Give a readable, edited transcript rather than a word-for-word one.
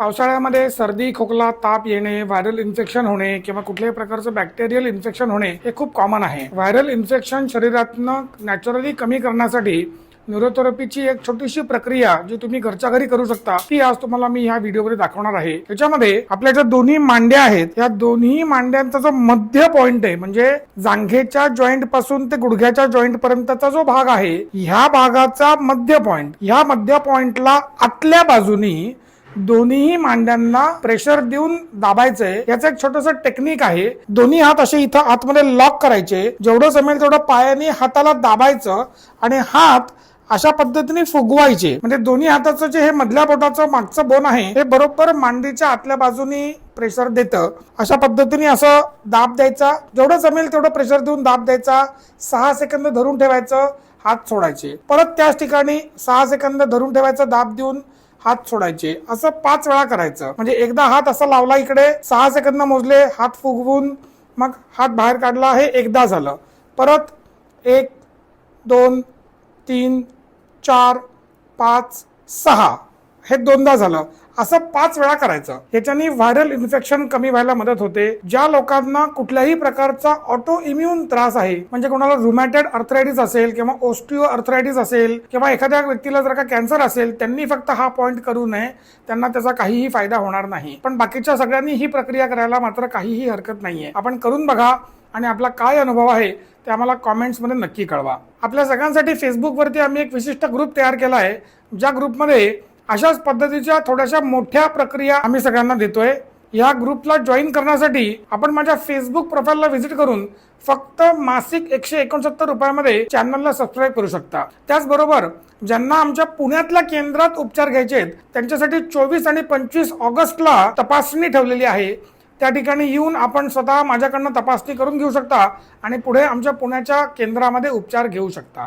पावसाळ्यामध्ये सर्दी, खोकला, ताप येणे, व्हायरल इन्फेक्शन होणे किंवा कुठल्याही प्रकारचं बॅक्टेरियल इन्फेक्शन होणे हे खूप कॉमन आहे. व्हायरल इन्फेक्शन शरीरातनं नॅचरली कमी करण्यासाठी न्यूरोथेरपीची एक छोटीशी प्रक्रिया जी तुम्ही घरच्या घरी करू शकता ती आज तुम्हाला मी ह्या व्हिडिओमध्ये दाखवणार आहे. त्याच्यामध्ये आपल्या ज्या दोन्ही मांड्या आहेत या दोन्ही मांड्यांचा जो मध्य पॉइंट आहे म्हणजे जांघेच्या जॉईंट पासून ते गुडघ्याच्या जॉईंट पर्यंतचा जो भाग आहे ह्या भागाचा मध्य पॉइंट, ह्या मध्य पॉइंटला आतल्या बाजूनी दोन्ही मांड्यांना प्रेशर देऊन दाबायचंय. याचं एक छोटंसं टेक्निक आहे. दोन्ही हात असे इथं आतमध्ये लॉक करायचे, जेवढं जमेल तेवढं पायाने हाताला दाबायचं आणि हात अशा पद्धतीने फुगवायचे. म्हणजे दोन्ही हाताचं जे हे मधल्या बोटाचं मागचं बोन आहे हे बरोबर मांडीच्या आतल्या बाजूनी प्रेशर देतं. अशा पद्धतीने असं दाब द्यायचा, जेवढं जमेल तेवढं प्रेशर देऊन दाब द्यायचा. 6 सेकंद धरून ठेवायचं, हात सोडायचे. परत त्याच ठिकाणी 6 सेकंद धरून ठेवायचं, दाब देऊन हात सोडायचे. असं 5 वेळा करायचं. म्हणजे एकदा हात असा लावला इकडे, 6 सेकंद मोजले, हात फुगवून मग हात बाहेर काढला, हे एकदा झालं. परत 1 2 3 4 5 6 हे दोनदा झालं. असं 5 वेळा करायचं. याच्याने व्हायरल इन्फेक्शन कमी व्हायला मदत होते. ज्या लोकांना कुठल्याही प्रकारचा ऑटो इम्युन त्रास आहे, म्हणजे कोणाला रुमॅटॉइड आर्थरायटिस असेल किंवा ऑस्टिओ आर्थरायटिस असेल किंवा एखाद्या व्यक्तीला जर का कॅन्सर असेल, त्यांनी फक्त हा पॉइंट करू नये. त्यांना त्याचा काहीही फायदा होणार नाही. पण बाकीच्या सगळ्यांनी ही प्रक्रिया करायला मात्र काहीही हरकत नाहीये. आपण करून बघा आणि आपला काय अनुभव आहे ते आम्हाला कॉमेंट्समध्ये नक्की कळवा. आपल्या सगळ्यांसाठी फेसबुकवरती आम्ही एक विशिष्ट ग्रुप तयार केला आहे, ज्या ग्रुपमध्ये अशाच पद्धतीच्या थोड्याशा मोठ्या प्रक्रिया आम्ही सगळ्यांना देतोय. या ग्रुपला जॉईन करण्यासाठी आपण माझ्या फेसबुक प्रोफाईलला व्हिजिट करून फक्त मासिक 169 रुपयामध्ये चॅनलला सबस्क्राईब करू शकता. त्याचबरोबर ज्यांना आमच्या पुण्यातल्या केंद्रात उपचार घ्यायचे आहेत त्यांच्यासाठी 24 आणि 25 ऑगस्टला तपासणी ठेवलेली आहे. त्या ठिकाणी येऊन आपण स्वतः माझ्याकडनं तपासणी करून घेऊ शकता आणि पुढे आमच्या पुण्याच्या केंद्रामध्ये उपचार घेऊ शकता.